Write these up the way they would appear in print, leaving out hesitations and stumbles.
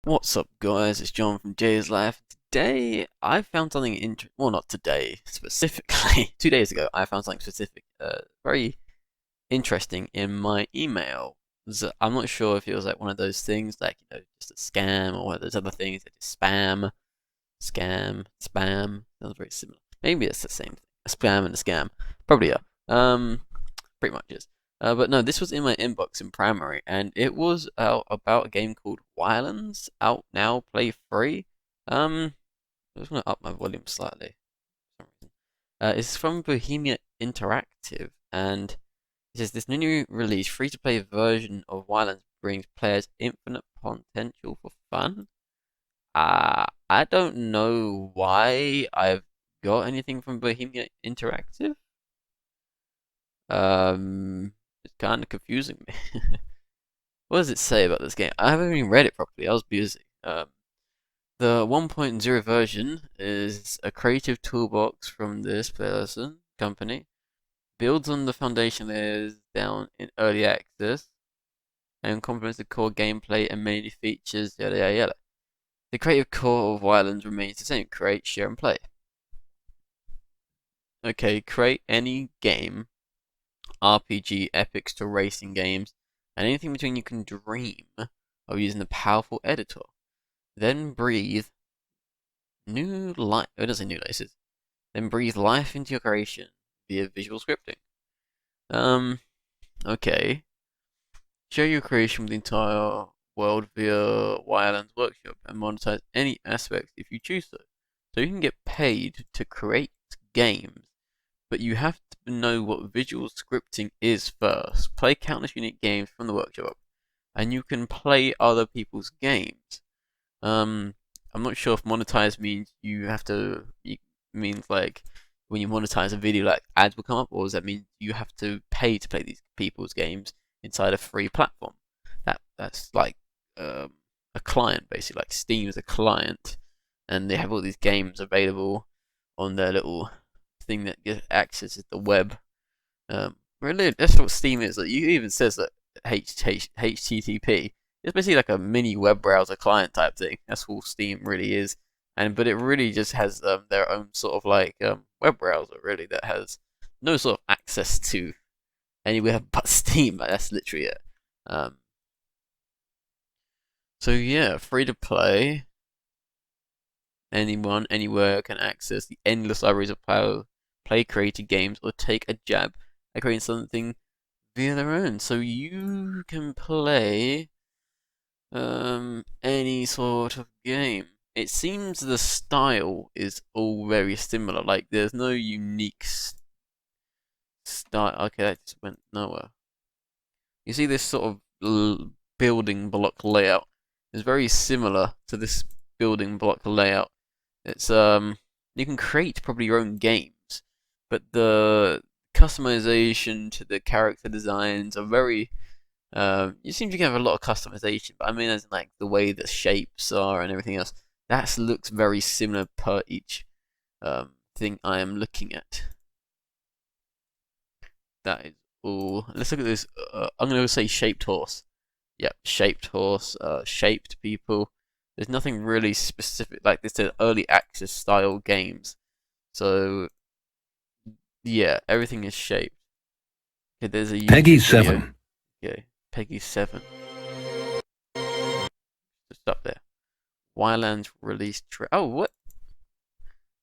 What's up, guys? It's John from Jay's Life. Today, I found something well, not today specifically. 2 days ago, I found something specific, very interesting in my email. I'm not sure if it was like one of those things, like just a scam, or one of those other things that is spam, scam, spam. Sounds very similar. Maybe it's the same thing. A spam and a scam. Probably are. Pretty much is. But no, this was in my inbox in primary, and it was about a game called Ylands, out now, play free. I'm just gonna up my volume slightly. For some reason. It's from Bohemia Interactive, and it says this newly released free-to-play version of Ylands brings players infinite potential for fun. I don't know why I've got anything from Bohemia Interactive. It's kind of confusing me. What does it say about this game? I haven't even read it properly. I was busy. The 1.0 version is a creative toolbox from this person company. Builds on the foundation layers down in early access and complements the core gameplay and many features. Yada yada yada. The creative core of Wildlands remains the same: create, share, and play. Okay, create any game, RPG, epics to racing games, and anything between you can dream of using the powerful editor. Then breathe new life. Oh, it doesn't say new laces. Then breathe life into your creation via visual scripting. Um, okay. Share your creation with the entire world via Yland's workshop and monetize any aspects if you choose so. So you can get paid to create games, but you have to know what visual scripting is first. Play countless unique games from the workshop, and you can play other people's games. Um, I'm not sure if monetize means you have to. It means like when you monetize a video, like ads will come up, or does that mean you have to pay to play these people's games inside a free platform? That's like a client basically. Like Steam is a client, and they have all these games available on their little thing that gets access to the web. Really, that's what Steam is. Like, you even says that HTTP. It's basically like a mini web browser client type thing. That's all Steam really is. But it really just has their own sort of like web browser really that has no sort of access to anywhere but Steam. Like, that's literally it. Um, so yeah, free to play. Anyone, anywhere can access the endless libraries of play created games or take a jab at creating something via their own. So you can play any sort of game. It seems the style is all very similar. Like there's no unique style. Okay, that just went nowhere. You see this sort of building block layout is very similar to this building block layout. It's you can create probably your own games, but the customization to the character designs are very you seem to have a lot of customization, but I mean, as in, like the way the shapes are and everything else, that looks very similar per each thing I am looking at. That is all. Let's look at this. I'm gonna say shaped horse. Yep, shaped horse. Shaped people. There's nothing really specific. Like this is early access style games, so yeah, everything is shaped. Okay, there's a Peggy YouTube video. 7. Okay, Peggy 7. Just up there. Yland's release oh, what?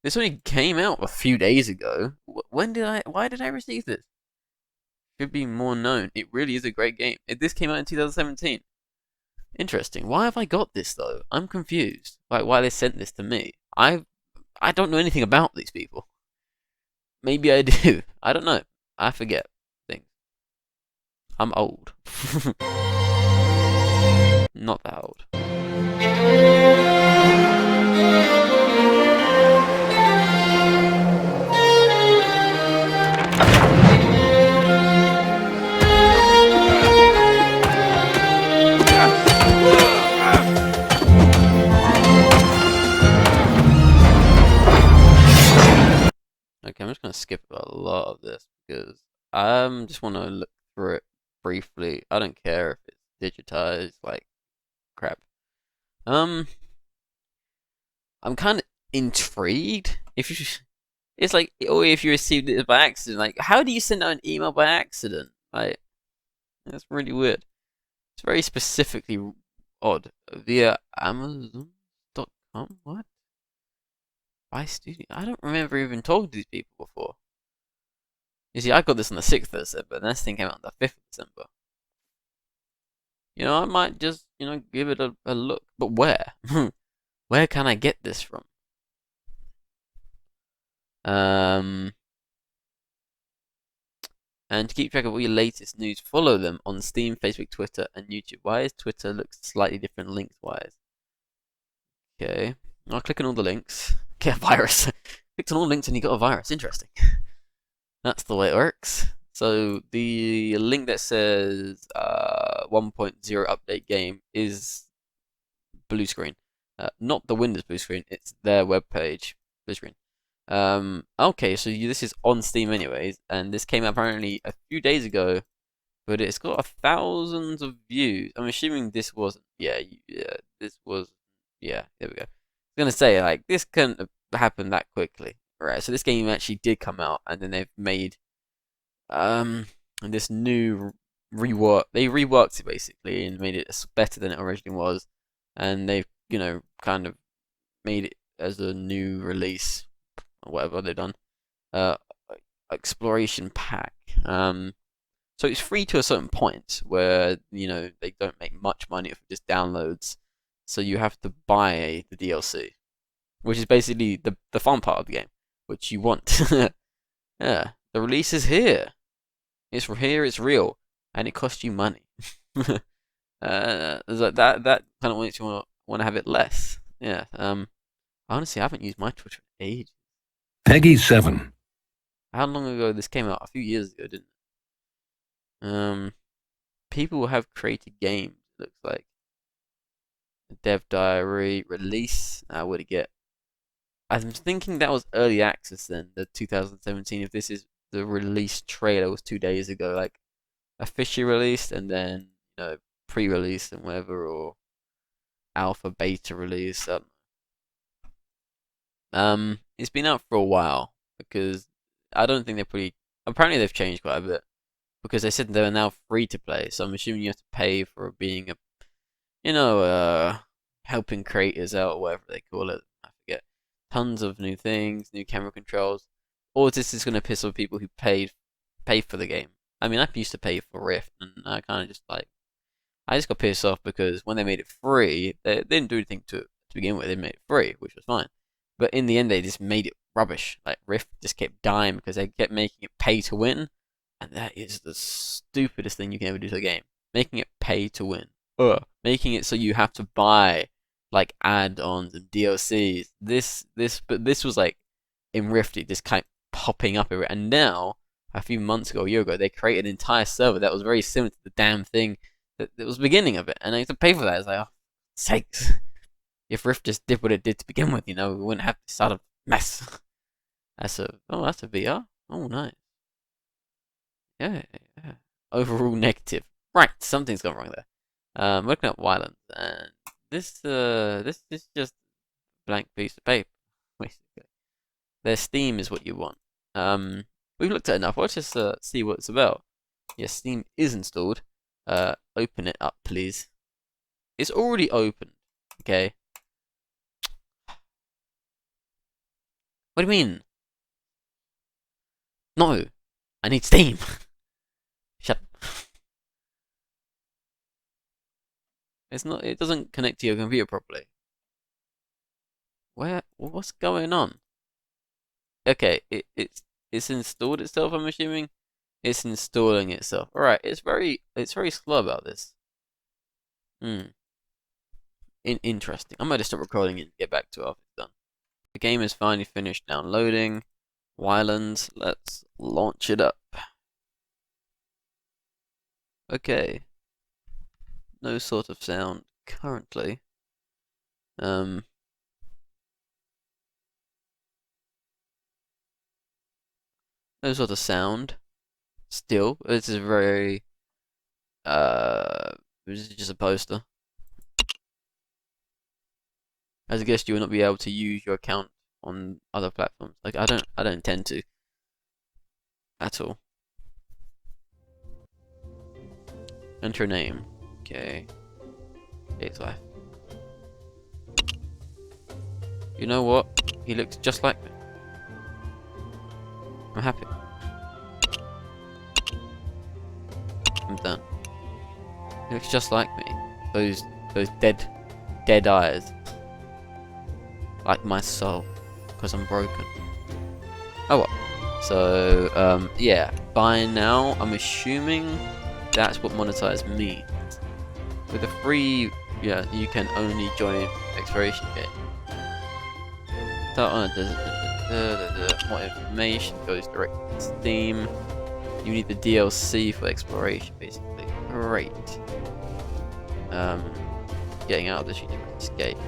This only came out a few days ago. When did I? Why did I receive this? Should be more known. It really is a great game. This came out in 2017. Interesting. Why have I got this though? I'm confused. Like why they sent this to me. I don't know anything about these people. Maybe I do. I don't know. I forget things. I'm old. Not that old. Okay, I'm just gonna skip a lot of this because I just want to look through it briefly. I don't care if it's digitized like crap. Um, I'm kind of intrigued. If you, it's like, or if you received it by accident, like, how do you send out an email by accident? Like, that's really weird. It's very specifically odd. Via Amazon.com? What? By studio? I don't remember even talking to these people before. You see, I got this on the 6th of December, and this thing came out on the 5th of December. I might just, give it a look. But where? Where can I get this from? Um, and to keep track of all your latest news, follow them on Steam, Facebook, Twitter, and YouTube. Why is Twitter looks slightly different links wise? Okay, I'll click on all the links. Get a virus. Clicked on all links and you got a virus. Interesting. That's the way it works. So the link that says 1.0 update game is blue screen. Not the Windows blue screen, it's their webpage blue screen. Okay, so this is on Steam anyways, and this came out apparently a few days ago, but it's got thousands of views. I'm assuming this wasn't. Yeah, this was. Yeah, there we go. I was gonna say like this couldn't have happened that quickly, right? So this game actually did come out, and then they've made this new rework. They reworked it basically and made it better than it originally was, and they've kind of made it as a new release or whatever they've done. Uh, exploration pack. So it's free to a certain point where they don't make much money if it just downloads. So you have to buy the DLC, which is basically the fun part of the game, which you want. Yeah, the release is here. It's here. It's real, and it costs you money. That kind of makes you want to have it less. Yeah. Honestly, I haven't used my Twitch in ages. Peggy 7. How long ago this came out? A few years ago, didn't it? People have created games. Looks like Dev Diary release. What did it get? I'm thinking that was early access then, the 2017. If this is the release trailer, was 2 days ago, like officially released, and then pre-release and whatever, or alpha beta release. It's been out for a while because I don't think they're pretty. Apparently, they've changed quite a bit because they said they're now free to play. So I'm assuming you have to pay for being a, helping creators out or whatever they call it. I forget. Tons of new things, new camera controls. All this is gonna piss off people who pay for the game. I mean, I used to pay for Rift, and I kind of just I just got pissed off because when they made it free, they didn't do anything to begin with. They made it free, which was fine. But in the end, they just made it rubbish. Like Rift just kept dying because they kept making it pay to win, and that is the stupidest thing you can ever do to a game. Making it pay to win. Making it so you have to buy like add-ons and DLCs. But this was like in Rift, it just kept popping up everywhere. And now, a few months ago, a year ago, they created an entire server that was very similar to the damn thing that was the beginning of it, and I had to pay for that. It's like, oh, sakes. If Rift just did what it did to begin with, we wouldn't have this sort of mess. That's a VR. Oh, nice. Yeah, yeah. Overall negative. Right, something's gone wrong there. Looking at Ylands, and this is just a blank piece of paper, basically. Their Steam is what you want. We've looked at enough. Let's just see what it's about. Yes, Steam is installed. Open it up, please. It's already opened. Okay. What do you mean? No, I need Steam. Shut up. It's not. It doesn't connect to your computer properly. What's going on? Okay, it's installed itself. I'm assuming it's installing itself. All right. It's very slow about this. Hmm. Interesting. I'm going to stop recording and get back to it after it's done. The game is finally finished downloading. Ylands. Let's launch it up. Okay. No sort of sound currently. No sort of sound. Still, this is very. This is just a poster. As a guest, you will not be able to use your account on other platforms. Like I don't intend to at all. Enter a name. Okay. It's life. You know what? He looks just like me. I'm happy. I'm done. He looks just like me. Those dead eyes. Like my soul. Because I'm broken. Oh well. So, yeah. By now, I'm assuming that's what monetize means. With a free, yeah, you can only join exploration game. Start on a more information goes directly to Steam. You need the DLC for exploration, basically. Great. Getting out of this, you need to escape.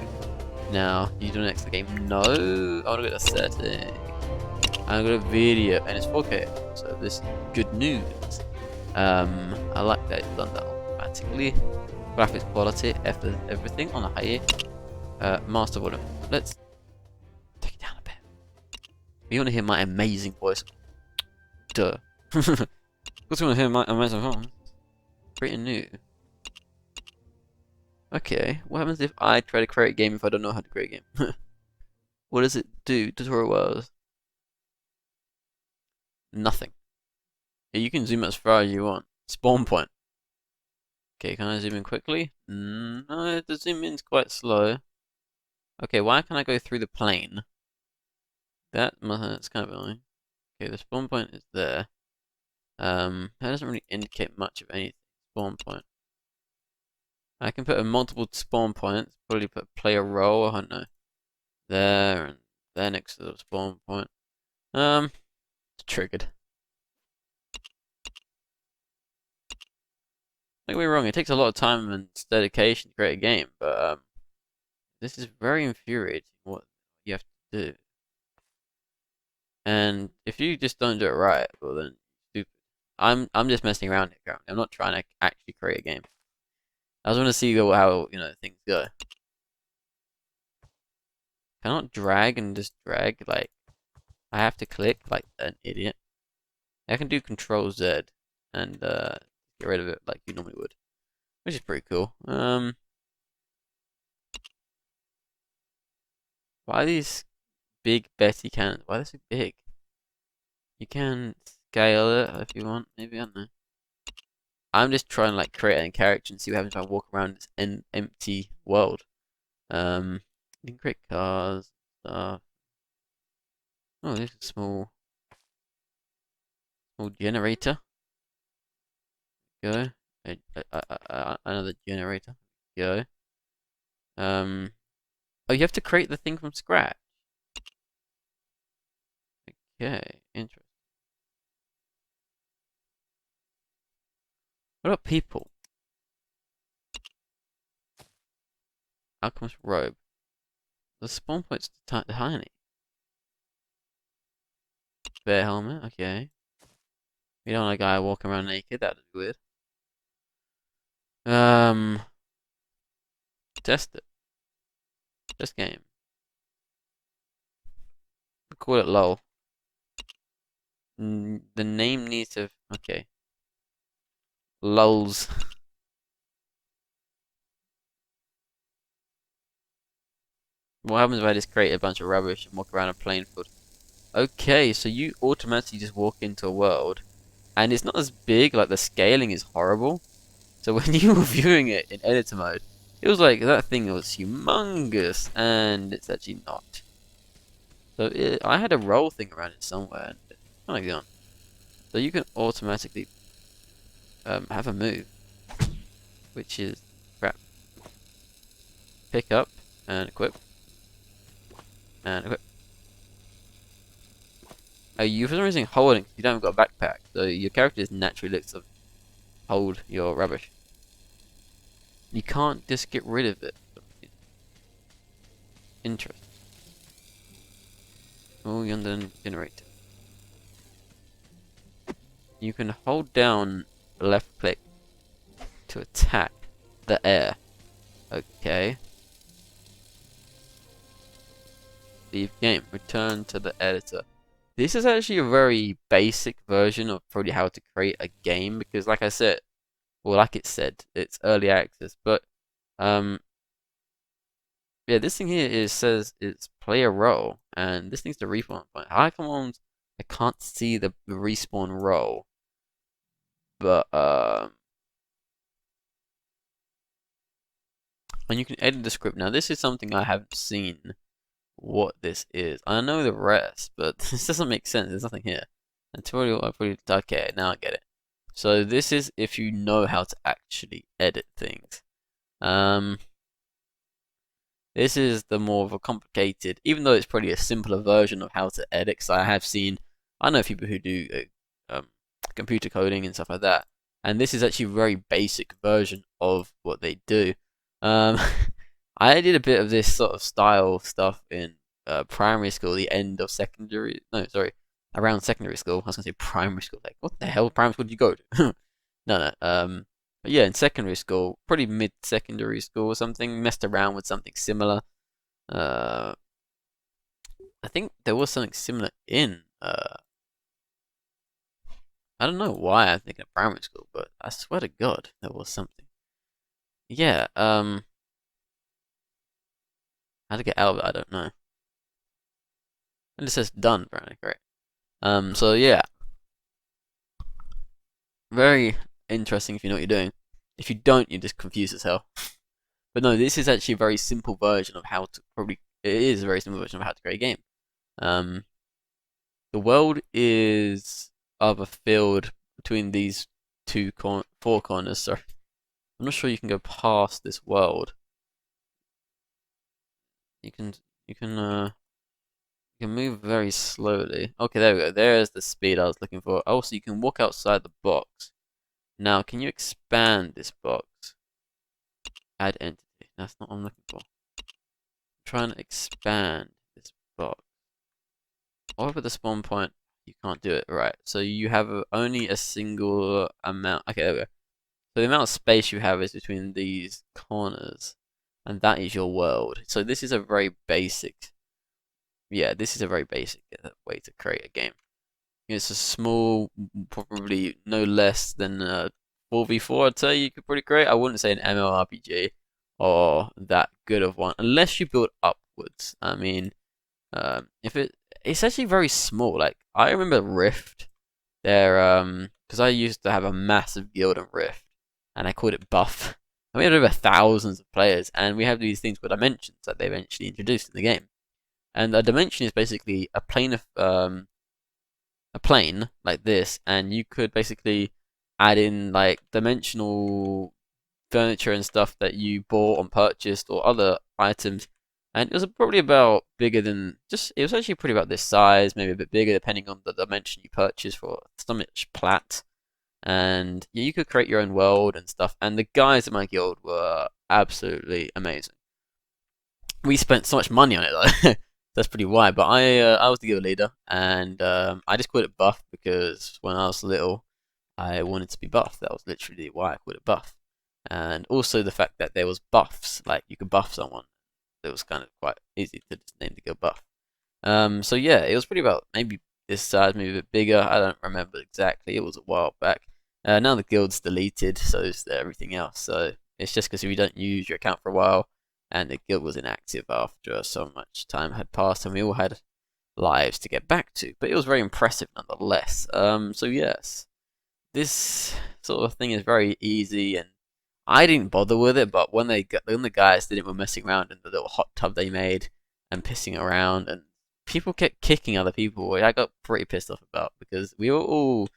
Now, you do next the game. No, I want to go to setting. I'm gonna video, and it's 4K, so this is good news. I like that it's done that automatically. Graphics quality, everything on a high. Master volume. Let's take it down a bit. You want to hear my amazing voice? Duh. Who's want to hear my amazing voice? Pretty new. Okay, what happens if I try to create a game if I don't know how to create a game? What does it do? Tutorial words. Nothing. Yeah, you can zoom as far as you want. Spawn point. Okay, can I zoom in quickly? No, the zoom in's quite slow. Okay, why can't I go through the plane? That's kind of annoying. Okay, the spawn point is there. That doesn't really indicate much of anything. Spawn point. I can put a multiple spawn points. Probably put player row. I don't know. There and there next to the spawn point. It's triggered. Don't get me wrong. It takes a lot of time and dedication to create a game, but this is very infuriating. What you have to do. And if you just don't do it right, well then stupid. I'm just messing around here currently. I'm not trying to actually create a game. I just want to see how things go. Cannot drag and just drag like I have to click like an idiot. I can do Control Z and get rid of it like you normally would, which is pretty cool. Why are these big Betty cannons? Why are they so big? You can scale it if you want. Maybe I don't know. I'm just trying to like create a character and see what happens if I walk around this empty world. You can create cars, stuff. Oh, there's a small generator. Go. Another generator. Go. Oh, you have to create the thing from scratch. Okay, interesting. What about people? Alchemist robe. The spawn point's tiny. Bear helmet. Okay. We don't want a guy walking around naked. That'd be weird. Test it. Test game. We'll call it LOL. The name needs to. Okay. LOLs. What happens if I just create a bunch of rubbish and walk around a plain field? Okay, so you automatically just walk into a world, and it's not as big. Like the scaling is horrible. So when you were viewing it in editor mode, it was like that thing was humongous, and it's actually not. So I had a roll thing around it somewhere, and it's kind of gone. So you can automatically have a move, which is crap. Pick up and equip. And equip. Oh, you for some reason holding. You don't have got a backpack, so your character just naturally looks to hold your rubbish. You can't just get rid of it. Interesting. Oh, Yland generator. You can hold down left click to attack the air. Okay. Leave game. Return to the editor. This is actually a very basic version of probably how to create a game because, like I said, well, like it said, it's early access. But yeah, this thing here says it's play a role, and this needs to respawn point. How come I can't see the respawn role? But and you can edit the script. Now, this is something I haven't seen what this is. I know the rest, but this doesn't make sense. There's nothing here. Tutorial, I probably okay. Now I get it. So this is if you know how to actually edit things. This is the more of a complicated, even though it's probably a simpler version of how to edit. Because I know people who do computer coding and stuff like that, and this is actually a very basic version of what they do. Um, I did a bit of this sort of style stuff in primary school, the end of secondary. No, sorry, around secondary school. I was gonna say primary school. Like, what the hell? Primary school did you go to? No, no. But yeah, in secondary school, pretty mid-secondary school or something, messed around with something similar. Uh, I think there was something similar in. I don't know why I'm thinking of primary school, but I swear to God, there was something. Yeah. How to get out of it, I don't know. And it says done, apparently, great. So yeah, very interesting if you know what you're doing. If you don't, you're just confused as hell. But no, this is actually a very simple version of how to probably. It is a very simple version of how to create a game. Um, the world is of a field between these four corners. Sorry, I'm not sure you can go past this world. You can you can uh you can move very slowly. Okay, there we go. There's the speed I was looking for. Also, you can walk outside the box. Now, can you expand this box? Add entity. That's not what I'm looking for. Try and expand this box. Over the spawn point, you can't do it. Right. So you have only a single amount. Okay, there we go. So the amount of space you have is between these corners, and that is your world. So this is a very basic. Yeah, this is a very basic way to create a game. It's a small, probably no less than 4v4. I'd say you could pretty create. I wouldn't say an MMORPG or that good of one, unless you build upwards. I mean, if it's actually very small. Like I remember Rift, there because I used to have a massive guild on Rift, and I called it Buff. And we had over thousands of players, and we have these things called dimensions that they eventually introduced in the game. And a dimension is basically a plane of a plane like this, and you could basically add in like dimensional furniture and stuff that you bought and purchased or other items. And it was probably about bigger than just. It was actually pretty about this size, maybe a bit bigger depending on the dimension you purchase for so much plat. And yeah, you could create your own world and stuff. And the guys in my guild were absolutely amazing. We spent so much money on it though. That's pretty why. But I was the guild leader, and I just called it buff because when I was little, I wanted to be buff. That was literally why I called it buff. And also the fact that there was buffs, like you could buff someone. It was kind of quite easy to just name the guild buff. So yeah, it was pretty about maybe this size, maybe a bit bigger. I don't remember exactly. It was a while back. Now the guild's deleted, so is everything else. So it's just because if you don't use your account for a while, and the guild was inactive after so much time had passed, and we all had lives to get back to. But it was very impressive nonetheless. So yes, this sort of thing is very easy, and I didn't bother with it. But when the guys did it, were messing around in the little hot tub they made and pissing around, and people kept kicking other people, which I got pretty pissed off about because we were all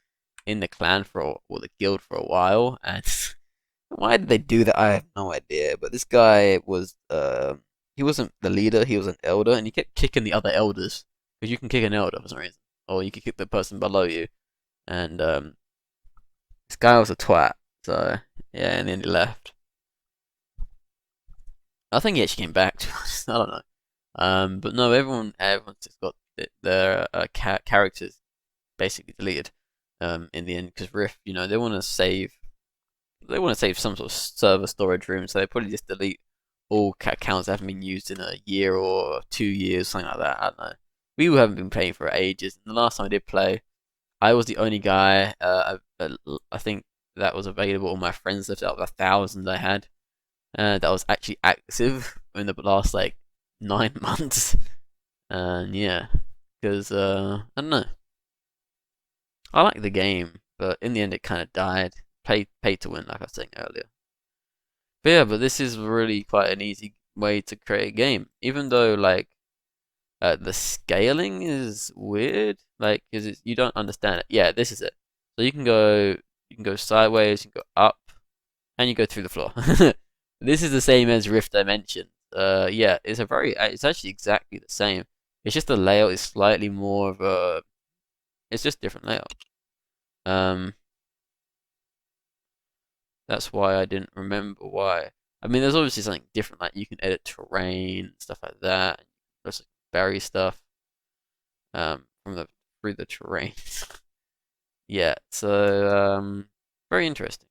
in the clan or the guild for a while, and why did they do that? I have no idea. But this guy was, he wasn't the leader. He was an elder, and he kept kicking the other elders because you can kick an elder for some reason, or you can kick the person below you. And this guy was a twat. So yeah, and then he left. I think he actually came back. To be honest, I don't know. But no, everyone's just got their characters basically deleted. In the end, because Rift, they want to save some sort of server storage room, so they probably just delete all accounts that haven't been used in a year or 2 years, something like that. I don't know. We haven't been playing for ages. And the last time I did play, I was the only guy. I think that was available. All my friends left out of 1,000 I had. That was actually active in the last like 9 months. And yeah, because I don't know. I like the game, but in the end it kind of died. Pay to win, like I was saying earlier. But yeah, but this is really quite an easy way to create a game, even though like the scaling is weird, like because you don't understand it. Yeah, this is it. So you can go sideways, you can go up, and you go through the floor. This is the same as Rift Dimension. Yeah, it's actually exactly the same. It's just the layout is slightly more of a, it's just different layout. Um, that's why I didn't remember why. I mean, there's obviously something different, like you can edit terrain, stuff like that. Just bury stuff from the through the terrain. Yeah, so very interesting.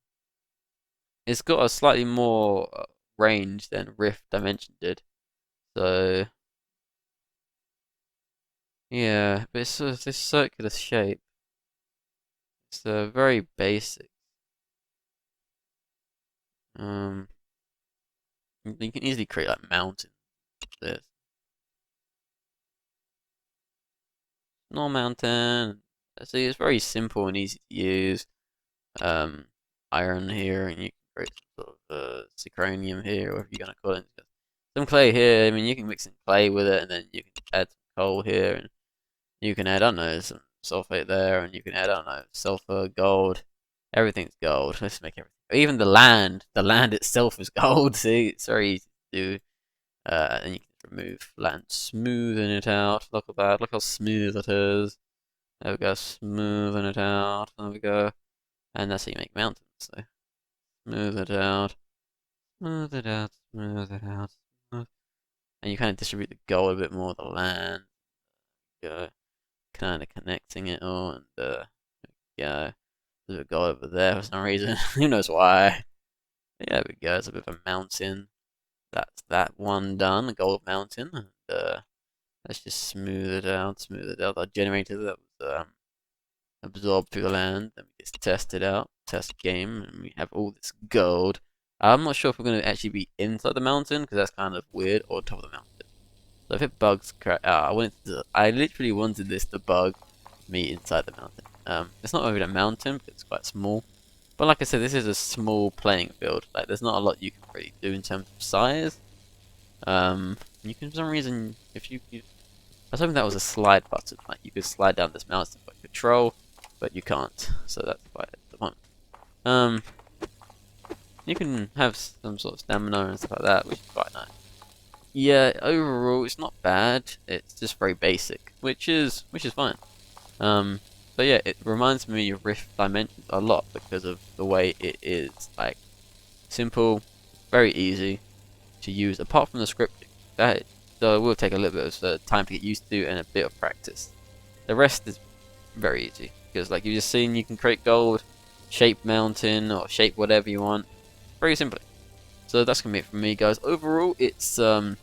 It's got a slightly more range than Rift Dimension did. So yeah, but it's sort of this circular shape. It's very basic. Um, you can easily create like mountains. This no mountain. See, it's very simple and easy to use. Um, iron here, and you can create some sort of zirconium here, whatever you're gonna call it. Some clay here. I mean, you can mix in clay with it, and then you can add some coal here, and you can add, I don't know, some sulfate there, and you can add, I don't know, sulfur, gold. Everything's gold. Let's make everything. Even the land itself is gold. See, it's very easy to do. And you can remove land, smoothing it out. Look at that. Look how smooth it is. There we go, smoothing it out. There we go. And that's how you make mountains. So smooth it out, smooth it out, smooth it out. Smooth. And you kind of distribute the gold a bit more, the land. Go, kind of connecting it all, and yeah, there's a gold over there for some reason. Who knows why? Yeah, there we go. It's a bit of a mountain. That's that one done, a gold mountain. And let's just smooth it out, smooth it out. Our generator that was absorbed through the land. Then we just test it out, test game, and we have all this gold. I'm not sure if we're going to actually be inside the mountain because that's kind of weird, or top of the mountain. So if it bugs, I literally wanted this to bug me inside the mountain. It's not really a mountain because it's quite small. But like I said, this is a small playing field. Like, there's not a lot you can really do in terms of size. You can, for some reason, I was hoping that was a slide button. Like, you could slide down this mountain by control, but you can't. So that's quite the point. You can have some sort of stamina and stuff like that, which is quite nice. Yeah, overall, it's not bad. It's just very basic, which is fine. But yeah, it reminds me of Rift Dimensions a lot because of the way it is, like, simple, very easy to use, apart from the scripting. So it will take a little bit of time to get used to and a bit of practice. The rest is very easy, because like you just seen, you can create gold, shape mountain, or shape whatever you want, very simply. So that's gonna be it from me, guys. Overall, it's not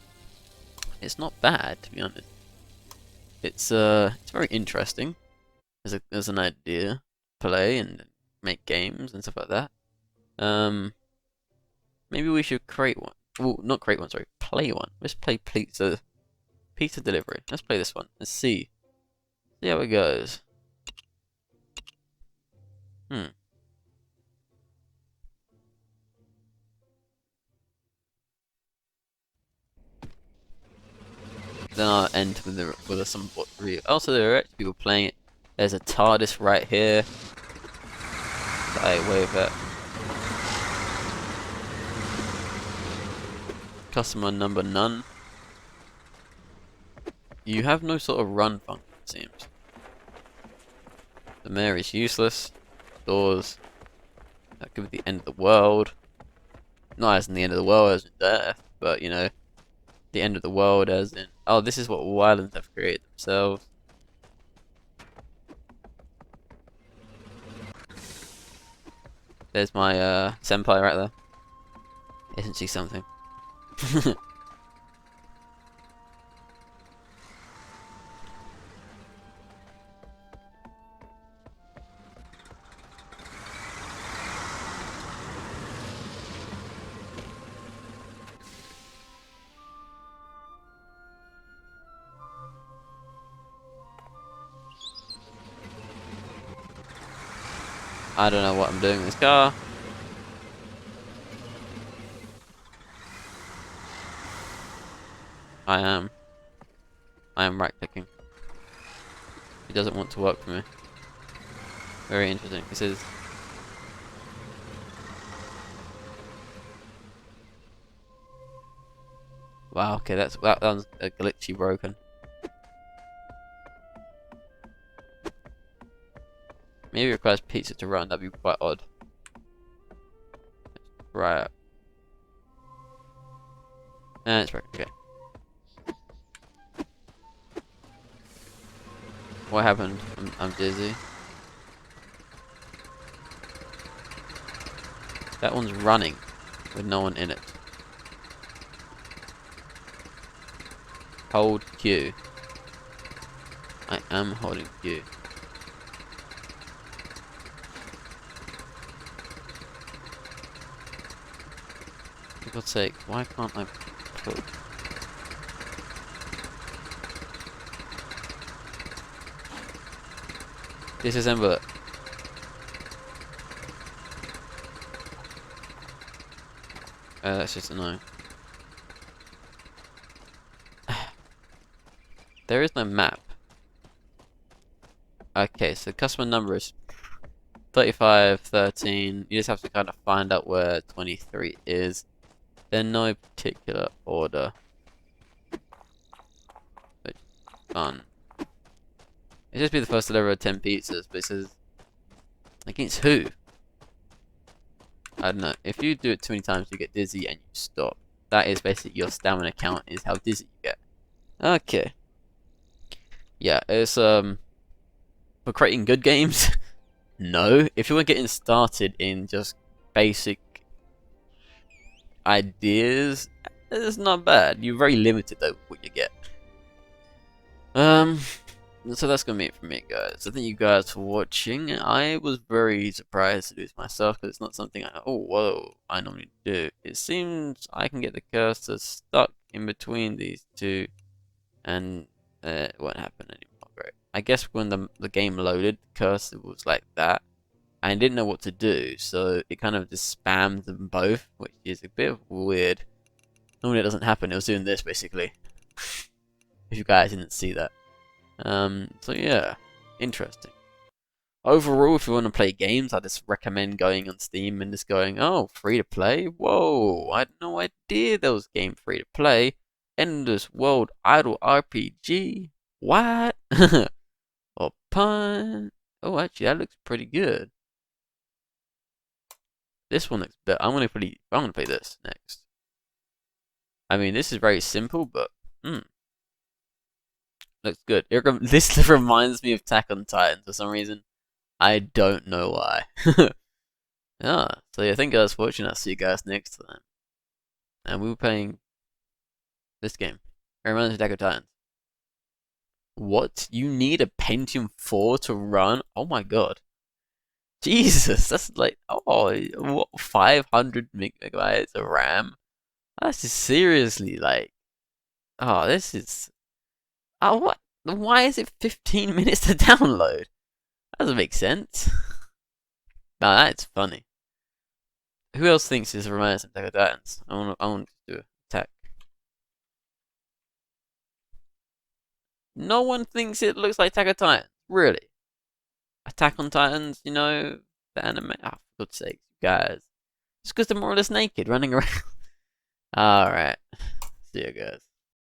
bad, to be honest. It's very interesting as an idea, play and make games and stuff like that. Maybe we should create one. Well, not create one, sorry, play one. Let's play pizza delivery. Let's play this one. Let's see how it goes. Hmm. Then I'll end with a somewhat review. Also, there are actually people playing it. There's a TARDIS right here. I wave at. Customer number none. You have no sort of run function, it seems. The mayor is useless. Doors. That could be the end of the world. Not as in the end of the world as in death, but you know, the end of the world as in. Oh, this is what Ylands have created themselves. There's my senpai right there. Isn't she something? I don't know what I'm doing in this car. I am. I am right clicking. It doesn't want to work for me. Very interesting. This is. Wow. Okay, that one's glitchy broken. Maybe it requires pizza to run. That'd be quite odd. Right. And it's broken. Okay. What happened? I'm dizzy. That one's running with no one in it. Hold Q. I am holding Q. For God's sake, why can't I put... Disassemble it. That's just annoying. There is no map. Okay, so customer number is 3513. You just have to kind of find out where 23 is. They're no particular order. Which is fun. It'd just be the first delivery of 10 pizzas, but it says against who? I don't know. If you do it too many times, you get dizzy and you stop. That is basically your stamina count, is how dizzy you get. Okay. Yeah, it's for creating good games. No, if you were getting started in just basic ideas, it's not bad. You're very limited though what you get. So that's gonna be it for me, guys. So thank you guys for watching. I was very surprised to do this myself because it's not something I normally do. It seems I can get the cursor stuck in between these two, and it won't happen anymore. Great. I guess when the game loaded, the cursor was like that. I didn't know what to do, so it kind of just spammed them both, which is a bit weird. Normally it doesn't happen. It was doing this basically. If you guys didn't see that. So yeah, interesting. Overall, if you want to play games, I just recommend going on Steam and just going, oh, free to play? Whoa, I had no idea there was game free to play. Endless World Idle RPG? What? Or Pun? Oh, actually, that looks pretty good. This one looks better. I'm gonna play this next. I mean, this is very simple, but looks good. This reminds me of Attack on Titan for some reason. I don't know why. Yeah, so yeah, thank you guys for watching. I'll see you guys next time. And we were playing this game. It reminds me of Attack on Titan. What? You need a Pentium 4 to run? Oh my god. Jesus, that's like, what, 500 megabytes of RAM? That's just seriously like, this is, what? Why is it 15 minutes to download? That doesn't make sense. Now that's funny. Who else thinks this reminds of Attack on Titans? I want to do attack. No one thinks it looks like Attack on Titans. Really? Attack on Titans, you know, the anime. Oh, for God's sake, guys. Just because they're more or less naked running around. Alright. See you guys.